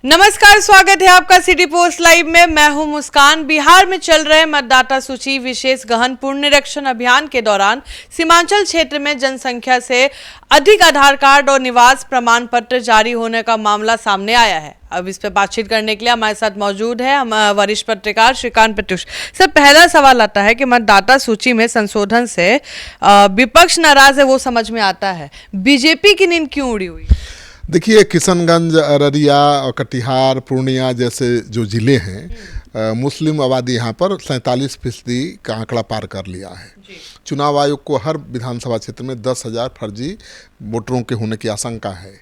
नमस्कार, स्वागत है आपका सिटी पोस्ट लाइव में। मैं हूं मुस्कान। बिहार में चल रहे मतदाता सूची विशेष गहन पुनरीक्षण अभियान के दौरान सीमांचल क्षेत्र में जनसंख्या से अधिक आधार कार्ड और निवास प्रमाण पत्र जारी होने का मामला सामने आया है। अब इस पर बातचीत करने के लिए हमारे साथ मौजूद है हम वरिष्ठ पत्रकार श्रीकांत प्रत्युष। सर, पहला सवाल आता है कि मतदाता सूची में संशोधन से विपक्ष नाराज है, वो समझ में आता है, बीजेपी की नींद क्यों उड़ी हुई? देखिए, किशनगंज, अररिया और कटिहार, पूर्णिया जैसे जो ज़िले हैं, मुस्लिम आबादी यहाँ पर 47% का आंकड़ा पार कर लिया है। चुनाव आयोग को हर विधानसभा क्षेत्र में 10,000 फर्जी वोटरों के होने की आशंका है।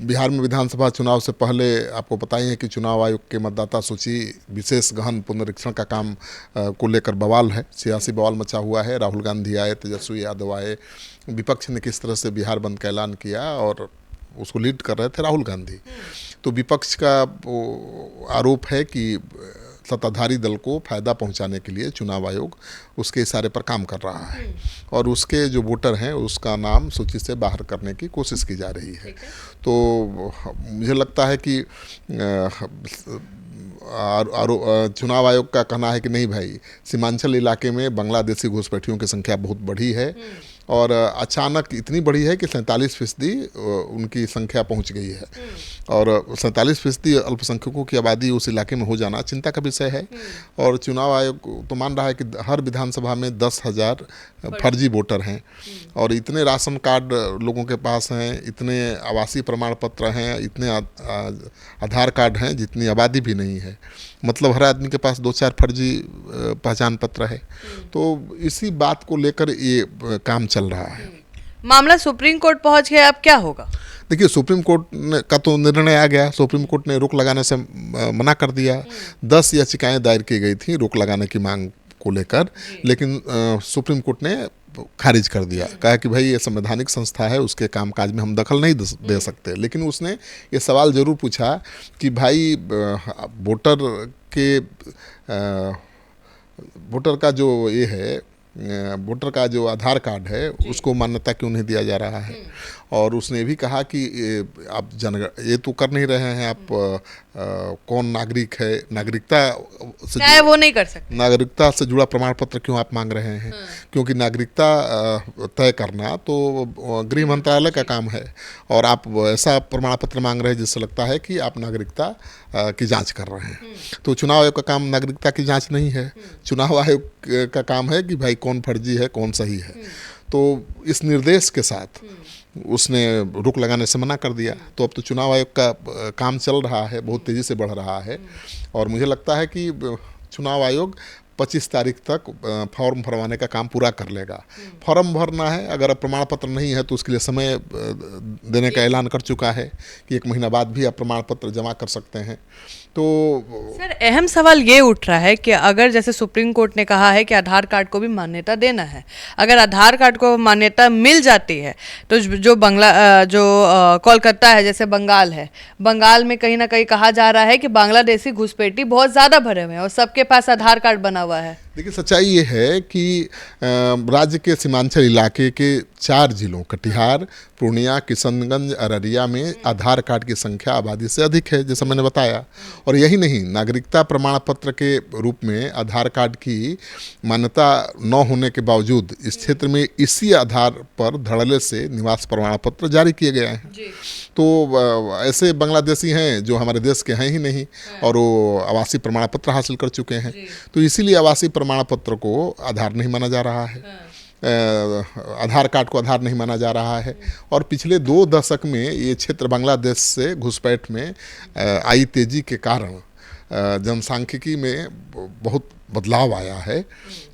बिहार में विधानसभा चुनाव से पहले आपको पता ही है कि चुनाव आयोग के मतदाता सूची विशेष गहन पुनरीक्षण का काम को लेकर बवाल है, सियासी बवाल मचा हुआ है। राहुल गांधी आए, तेजस्वी यादव आए, विपक्ष ने किस तरह से बिहार बंद का ऐलान किया और उसको लीड कर रहे थे राहुल गांधी। तो विपक्ष का आरोप है कि सत्ताधारी दल को फायदा पहुंचाने के लिए चुनाव आयोग उसके इशारे पर काम कर रहा है और उसके जो वोटर हैं उसका नाम सूची से बाहर करने की कोशिश की जा रही है। तो मुझे लगता है कि चुनाव आयोग का कहना है कि नहीं भाई, सीमांचल इलाके में बांग्लादेशी घुसपैठियों की संख्या बहुत बढ़ी है और अचानक इतनी बढ़ी है कि 47% उनकी संख्या पहुंच गई है और 47% अल्पसंख्यकों की आबादी उस इलाके में हो जाना चिंता का विषय है। और चुनाव आयोग तो मान रहा है कि हर विधानसभा में 10,000 फर्जी वोटर हैं और इतने राशन कार्ड लोगों के पास हैं, इतने आवासीय प्रमाण पत्र हैं, इतने आधार कार्ड हैं जितनी आबादी भी नहीं है। मतलब हर आदमी के पास 2-4 फर्जी पहचान पत्र है। तो इसी बात को लेकर ये काम चल रहा है। मामला सुप्रीम कोर्ट पहुंच गया, अब क्या होगा? देखिए, सुप्रीम कोर्ट का तो निर्णय आ गया। सुप्रीम कोर्ट ने रोक लगाने से मना कर दिया। 10 याचिकाएं दायर की गई थी रोक लगाने की मांग को लेकर, लेकिन सुप्रीम कोर्ट ने खारिज कर दिया। कहा कि भाई ये संवैधानिक संस्था है, उसके कामकाज में हम दखल नहीं दे सकते। लेकिन उसने ये सवाल ज़रूर पूछा कि भाई वोटर का जो ये है, वोटर का जो आधार कार्ड है उसको मान्यता क्यों नहीं दिया जा रहा है। और उसने भी कहा कि आप ये तो कर नहीं रहे हैं, आप कौन नागरिक है, नागरिकता से वो नहीं कर सकते, नागरिकता से जुड़ा प्रमाण पत्र क्यों आप मांग रहे हैं। क्योंकि नागरिकता तय करना तो गृह मंत्रालय का काम है और आप ऐसा प्रमाण पत्र मांग रहे हैं जिससे लगता है कि आप नागरिकता की जांच कर रहे हैं। तो चुनाव आयोग का काम नागरिकता की जांच नहीं है। चुनाव आयोग का काम है कि भाई कौन फर्जी है, कौन सही है। तो इस निर्देश के साथ उसने रोक लगाने से मना कर दिया। तो अब तो चुनाव आयोग का काम चल रहा है, बहुत तेज़ी से बढ़ रहा है और मुझे लगता है कि चुनाव आयोग 25 तारीख तक फॉर्म भरवाने का काम पूरा कर लेगा। फॉर्म भरना है, अगर प्रमाण पत्र नहीं है तो उसके लिए समय देने का ऐलान कर चुका है कि 1 महीना बाद भी आप प्रमाण पत्र जमा कर सकते हैं। तो सर, अहम सवाल ये उठ रहा है कि अगर जैसे सुप्रीम कोर्ट ने कहा है कि आधार कार्ड को भी मान्यता देना है, अगर आधार कार्ड को मान्यता मिल जाती है तो जो कोलकाता है, जैसे बंगाल है, बंगाल में कहीं ना कहीं कहा जा रहा है कि बांग्लादेशी घुसपैठी बहुत ज़्यादा भरे हुए हैं और सबके पास आधार कार्ड बना हुआ है। देखिए, सच्चाई ये है कि राज्य के सीमांचल इलाके के 4 जिलों कटिहार, पूर्णिया, किशनगंज, अररिया में आधार कार्ड की संख्या आबादी से अधिक है, जैसा मैंने बताया। और यही नहीं, नागरिकता प्रमाण पत्र के रूप में आधार कार्ड की मान्यता न होने के बावजूद इस क्षेत्र में इसी आधार पर धड़ल्ले से निवास प्रमाण पत्र जारी किए गए हैं। तो ऐसे बांग्लादेशी हैं जो हमारे देश के हैं ही नहीं और वो आवासीय प्रमाण पत्र हासिल कर चुके हैं। तो इसीलिए आवासीय प्रमाण पत्र को आधार नहीं माना जा रहा है, आधार कार्ड को आधार नहीं माना जा रहा है। और पिछले 2 दशक में ये क्षेत्र बांग्लादेश से घुसपैठ में आई तेजी के कारण जनसांख्यिकी में बहुत बदलाव आया है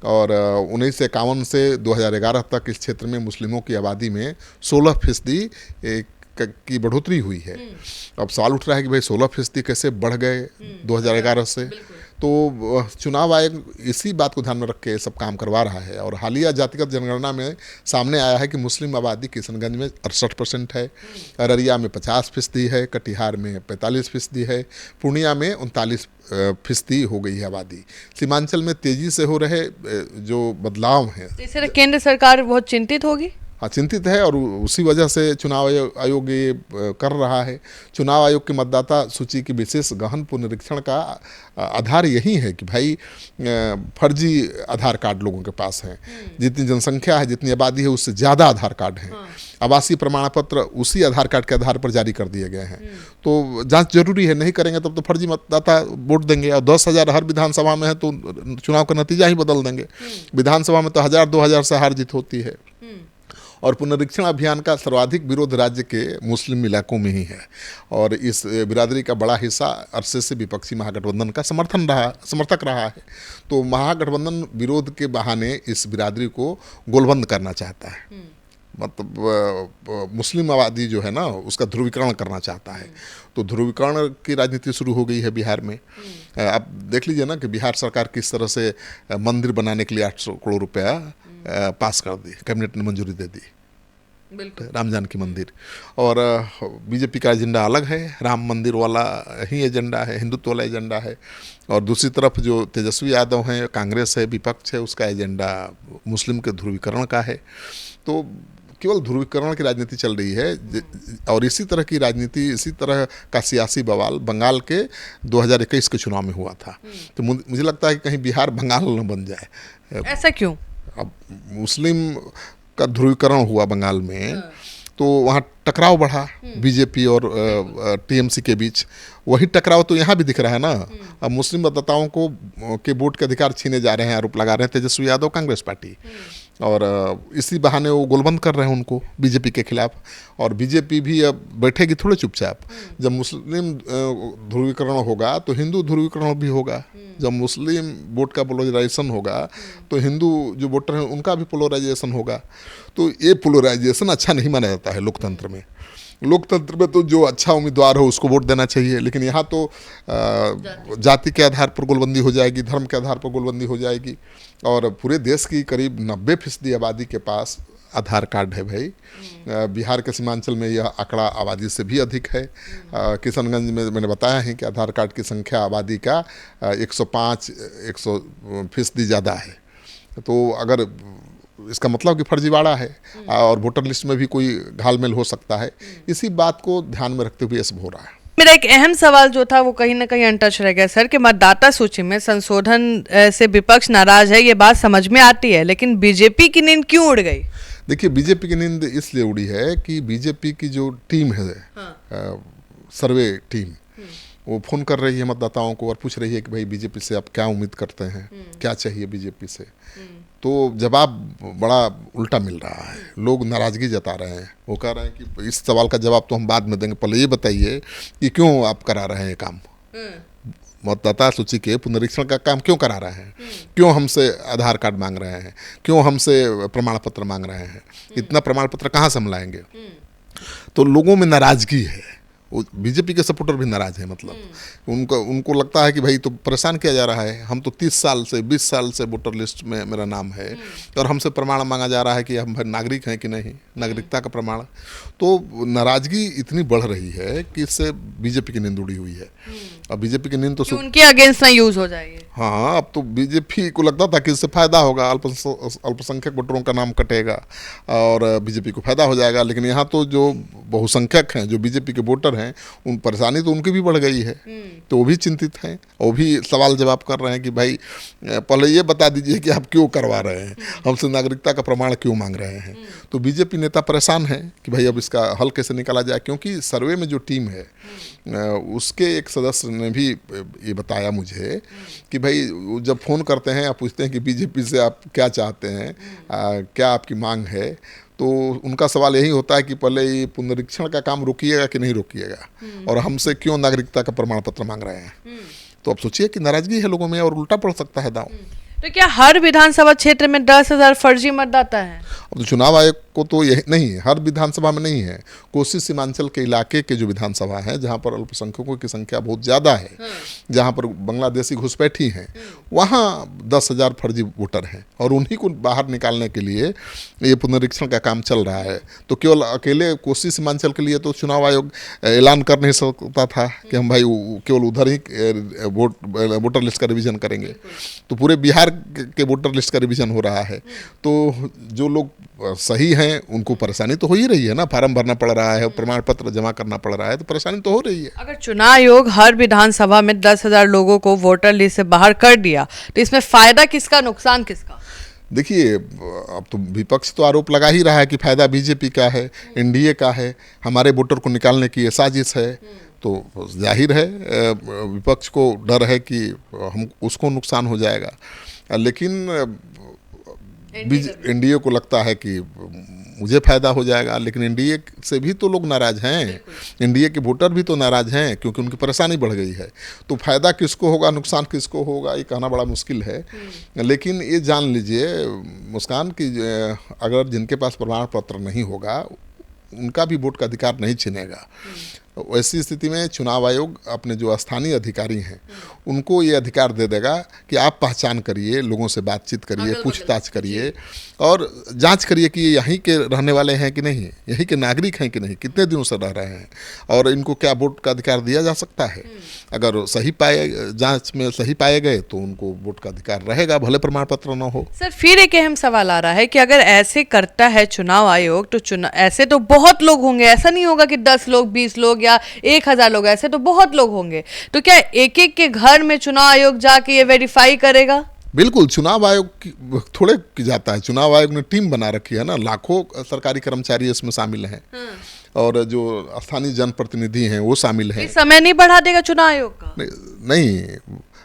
और 1951 से 2011 तक इस क्षेत्र में मुस्लिमों की आबादी में 16% की बढ़ोतरी हुई है। अब सवाल उठ रहा है कि भाई 16% कैसे बढ़ गए 2011 से। तो चुनाव आयोग इसी बात को ध्यान में रख के सब काम करवा रहा है। और हालिया जातिगत जनगणना में सामने आया है कि मुस्लिम आबादी किशनगंज में 68% है, अररिया में 50% है, कटिहार में 45% है, पूर्णिया में 39% हो गई है आबादी। सीमांचल में तेजी से हो रहे जो बदलाव हैं, तो इससे केंद्र सरकार बहुत चिंतित होगी। हाँ, चिंतित है और उसी वजह से चुनाव आयोग ये कर रहा है। चुनाव आयोग की मतदाता सूची की विशेष गहन पुनरीक्षण का आधार यही है कि भाई फर्जी आधार कार्ड लोगों के पास हैं। जितनी जनसंख्या है, जितनी आबादी है, उससे ज़्यादा आधार कार्ड हैं। आवासीय प्रमाण पत्र उसी आधार कार्ड के आधार पर जारी कर दिए गए हैं। तो जांच जरूरी है, नहीं करेंगे तब तो फर्जी मतदाता वोट देंगे। और 10,000 हर विधानसभा में है तो चुनाव का नतीजा ही बदल देंगे। विधानसभा में तो 1,000-2,000 से हार जीत होती है। और पुनरीक्षण अभियान का सर्वाधिक विरोध राज्य के मुस्लिम इलाकों में ही है और इस बिरादरी का बड़ा हिस्सा अरसे से विपक्षी महागठबंधन का समर्थक रहा है। तो महागठबंधन विरोध के बहाने इस बिरादरी को गोलबंद करना चाहता है। मतलब मुस्लिम आबादी जो है ना, उसका ध्रुवीकरण करना चाहता है। तो ध्रुवीकरण की राजनीति शुरू हो गई है बिहार में। आप देख लीजिए ना कि बिहार सरकार किस तरह से मंदिर बनाने के लिए 800 करोड़ रुपया पास कर दी, कैबिनेट ने मंजूरी दे दी, राम जानकी मंदिर। और बीजेपी का एजेंडा अलग है, राम मंदिर वाला ही एजेंडा है, हिंदुत्व वाला एजेंडा है। और दूसरी तरफ जो तेजस्वी यादव हैं, कांग्रेस है, विपक्ष है, उसका एजेंडा मुस्लिम के ध्रुवीकरण का है। तो केवल ध्रुवीकरण की राजनीति चल रही है। और इसी तरह की राजनीति, इसी तरह का सियासी बवाल बंगाल के 2021 के चुनाव में हुआ था। तो मुझे लगता है कि कहीं बिहार बंगाल न बन जाए। ऐसा क्यों? अब मुस्लिम का ध्रुवीकरण हुआ बंगाल में तो वहाँ टकराव बढ़ा बीजेपी और टीएमसी के बीच। वही टकराव तो यहाँ भी दिख रहा है ना। अब मुस्लिम मतदाताओं को के वोट के अधिकार छीने जा रहे हैं, आरोप लगा रहे हैं तेजस्वी यादव, कांग्रेस पार्टी। और इसी बहाने वो गोलबंद कर रहे हैं उनको बीजेपी के खिलाफ। और बीजेपी भी अब बैठेगी थोड़े चुपचाप। जब मुस्लिम ध्रुवीकरण होगा तो हिंदू ध्रुवीकरण भी होगा। जब मुस्लिम वोट का पोलराइजेशन होगा तो हिंदू जो वोटर हैं उनका भी पोलराइजेशन होगा। तो ये पोलराइजेशन अच्छा नहीं माना जाता है लोकतंत्र में। लोकतंत्र में तो जो अच्छा उम्मीदवार हो उसको वोट देना चाहिए। लेकिन यहाँ तो जाति के आधार पर गोलबंदी हो जाएगी, धर्म के आधार पर गोलबंदी हो जाएगी। और पूरे देश की करीब 90% आबादी के पास आधार कार्ड है भाई। बिहार के सीमांचल में यह आंकड़ा आबादी से भी अधिक है। किशनगंज में मैंने बताया है कि आधार कार्ड की संख्या आबादी का 105-100% ज़्यादा है। तो अगर इसका मतलब कि फर्जीवाड़ा है और वोटर लिस्ट में भी कोई घालमेल हो सकता है। इसी बात को ध्यान में रखते हुए ये सब हो रहा है। मेरा एक अहम सवाल जो था वो कहीं ना कहीं अनटच रह गया सर, कि मतदाता सूची में संशोधन से विपक्ष नाराज है, ये बात समझ में आती है, लेकिन बीजेपी की नींद क्यों उड़ गई? देखिए, बीजेपी की नींद इसलिए उड़ी है कि बीजेपी की जो टीम है, सर्वे टीम, वो फोन कर रही है मतदाताओं को और पूछ रही है कि भाई बीजेपी से आप क्या उम्मीद करते हैं, क्या चाहिए बीजेपी से। तो जवाब बड़ा उल्टा मिल रहा है। लोग नाराजगी जता रहे हैं। वो कह रहे हैं कि इस सवाल का जवाब तो हम बाद में देंगे, पहले ये बताइए कि क्यों आप करा रहे हैं काम। मतदाता सूची के पुनरीक्षण का काम क्यों करा रहे हैं, क्यों हमसे आधार कार्ड मांग रहे हैं, क्यों हमसे प्रमाण पत्र मांग रहे हैं, इतना प्रमाण पत्र कहाँ से हम लाएंगे। तो लोगों में नाराजगी है। वो बीजेपी के सपोर्टर भी नाराज है। मतलब उनको लगता है कि भाई तो परेशान किया जा रहा है। हम तो 30 साल से 20 साल से वोटर लिस्ट में मेरा नाम है और हमसे प्रमाण मांगा जा रहा है कि हम नागरिक हैं कि नहीं, नागरिकता का प्रमाण। तो नाराजगी इतनी बढ़ रही है कि इससे बीजेपी की नींद उड़ी हुई है। अब बीजेपी की नींद तो उनके अगेंस्ट ना यूज हो जाएगी। हाँ, अब तो बीजेपी को लगता था कि इससे फायदा होगा, अल्पसंख्यक वोटरों का नाम कटेगा और बीजेपी को फायदा हो जाएगा। लेकिन यहाँ तो जो बहुसंख्यक हैं, जो बीजेपी के वोटर हैं, उन परेशानी तो उनकी भी बढ़ गई है। तो वो भी चिंतित हैं, वो भी सवाल जवाब कर रहे हैं कि भाई पहले ये बता दीजिए कि आप क्यों करवा रहे हैं, हमसे नागरिकता का प्रमाण क्यों मांग रहे हैं। तो बीजेपी नेता परेशान है कि भाई अब इसका हल कैसे निकाला जाए। क्योंकि सर्वे में जो टीम है उसके एक सदस्य ने भी ये बताया मुझे कि भाई जब फ़ोन करते हैं, आप पूछते हैं कि बीजेपी से आप क्या चाहते हैं, क्या आपकी मांग है, तो उनका सवाल यही होता है कि पहले ये पुनरीक्षण का काम रोकिएगा कि नहीं रोकिएगा, और हमसे क्यों नागरिकता का प्रमाण पत्र मांग रहे हैं। तो अब सोचिए कि नाराजगी है लोगों में और उल्टा पड़ सकता है दांव। तो क्या हर विधानसभा क्षेत्र में 10,000 फर्जी मतदाता हैं? अब तो चुनाव आयोग को तो यही नहीं है, हर विधानसभा में नहीं है। कोसी सीमांचल के इलाके के जो विधानसभा है, जहाँ पर अल्पसंख्यकों की संख्या बहुत ज़्यादा है, जहाँ पर बांग्लादेशी घुसपैठी हैं, वहाँ 10,000 फर्जी वोटर हैं और उन्हीं को बाहर निकालने के लिए ये पुनरीक्षण का काम चल रहा है। तो केवल अकेले कोसी सीमांचल के लिए तो चुनाव आयोग ऐलान कर नहीं सकता था कि हम भाई केवल उधर ही वोटर लिस्ट का रिवीजन करेंगे। तो पूरे बिहार के वोटर लिस्ट का रिवीजन हो रहा है। तो जो लोग सही हैं उनको परेशानी तो हो ही रही है ना, फार्म भरना पड़ रहा है, प्रमाण पत्र जमा करना पड़ रहा है, तो परेशानी तो हो रही है। अगर चुनाव आयोग हर विधानसभा में 10,000 लोगों को वोटर लिस्ट से बाहर कर दिया तो इसमें फायदा किसका, नुकसान किसका? देखिए, अब तो विपक्ष तो आरोप लगा ही रहा है कि फायदा बीजेपी का है, एनडीए का है, हमारे वोटर को निकालने की ये साजिश है। तो जाहिर है विपक्ष को डर है कि हम उसको नुकसान हो जाएगा, लेकिन एनडीए को लगता है कि मुझे फायदा हो जाएगा। लेकिन एनडीए से भी तो लोग नाराज हैं, एनडीए के वोटर भी तो नाराज हैं, क्योंकि उनकी परेशानी बढ़ गई है। तो फायदा किसको होगा, नुकसान किसको होगा, ये कहना बड़ा मुश्किल है। लेकिन ये जान लीजिए मुस्कान कि अगर जिनके पास प्रमाण पत्र नहीं होगा उनका भी वोट का अधिकार नहीं छिनेगा। ऐसी स्थिति में चुनाव आयोग अपने जो स्थानीय अधिकारी हैं उनको ये अधिकार दे देगा कि आप पहचान करिए, लोगों से बातचीत करिए, पूछताछ करिए और जांच करिए कि ये यहीं के रहने वाले हैं कि नहीं, यहीं के नागरिक हैं कि नहीं, कितने दिनों से रह रहे हैं और इनको क्या वोट का अधिकार दिया जा सकता है। अगर सही जांच में सही पाए गए तो उनको वोट का अधिकार रहेगा, भले प्रमाण पत्र न हो। सर, फिर एक अहम सवाल आ रहा है कि अगर ऐसे करता है चुनाव आयोग तो ऐसे तो बहुत लोग होंगे, ऐसा नहीं होगा कि 10 लोग 20 लोग या 1,000 लोग, ऐसे तो बहुत लोग होंगे। तो क्या एक एक के घर में चुनाव आयोग जाके ये वेरीफाई करेगा? बिल्कुल, चुनाव आयोग थोड़े की जाता है, चुनाव आयोग ने टीम बना रखी है ना, लाखों सरकारी कर्मचारी इसमें शामिल हैं और जो स्थानीय जनप्रतिनिधि हैं वो शामिल हैं। समय नहीं बढ़ा देगा चुनाव आयोग का? नहीं,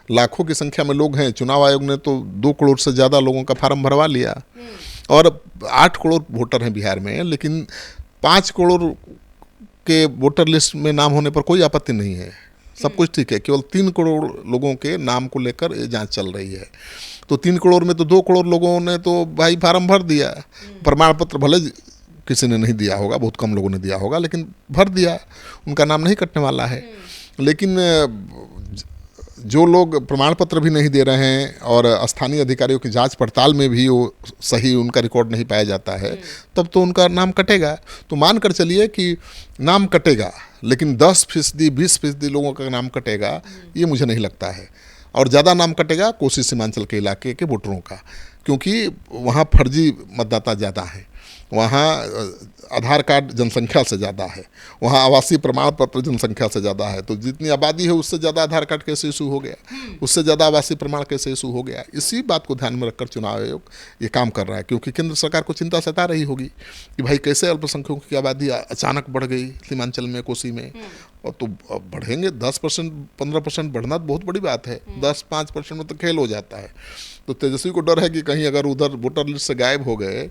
लाखों की संख्या में लोग हैं। चुनाव आयोग ने तो 2 करोड़ से ज़्यादा लोगों का फार्म भरवा लिया और 8 करोड़ वोटर हैं बिहार में, लेकिन 5 करोड़ के वोटर लिस्ट में नाम होने पर कोई आपत्ति नहीं है, सब कुछ ठीक है। केवल 3 करोड़ लोगों के नाम को लेकर ये जांच चल रही है। तो 3 करोड़ में तो 2 करोड़ लोगों ने तो भाई फार्म भर दिया, प्रमाण पत्र भले किसी ने नहीं दिया होगा, बहुत कम लोगों ने दिया होगा, लेकिन भर दिया, उनका नाम नहीं कटने वाला है। लेकिन जो लोग प्रमाण पत्र भी नहीं दे रहे हैं और स्थानीय अधिकारियों की जांच पड़ताल में भी वो सही उनका रिकॉर्ड नहीं पाया जाता है, तब तो उनका नाम कटेगा। तो मान कर चलिए कि नाम कटेगा, लेकिन 10%, 20% लोगों का नाम कटेगा, ये मुझे नहीं लगता है। और ज़्यादा नाम कटेगा कोसी सीमांचल के इलाके के वोटरों का, क्योंकि वहाँ फर्जी मतदाता ज़्यादा है, वहाँ आधार कार्ड जनसंख्या से ज़्यादा है, वहाँ आवासीय प्रमाण पत्र जनसंख्या से ज़्यादा है। तो जितनी आबादी है उससे ज़्यादा आधार कार्ड कैसे इशू हो गया, उससे ज़्यादा आवासीय प्रमाण कैसे इशू हो गया। इसी बात को ध्यान में रखकर चुनाव आयोग ये काम कर रहा है, क्योंकि केंद्र सरकार को चिंता सता रही होगी कि भाई कैसे अल्पसंख्यकों की आबादी अचानक बढ़ गई सीमांचल में, कोसी में। और तो बढ़ेंगे 10%, 15% बढ़ना तो बहुत बड़ी बात है, 10-5% में तो खेल हो जाता है। तो तेजस्वी को डर है कि कहीं अगर उधर वोटर लिस्ट से गायब हो गए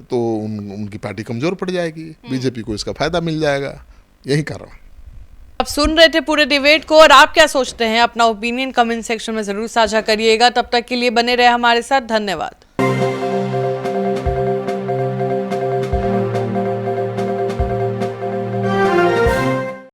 तो उनकी पार्टी कमजोर पड़ जाएगी, बीजेपी को इसका फायदा मिल जाएगा, यही कारण। आप सुन रहे थे पूरे डिबेट को और आप क्या सोचते हैं, अपना ओपिनियन कमेंट सेक्शन में जरूर साझा करिएगा। तब तक के लिए बने रहे हमारे साथ, धन्यवाद।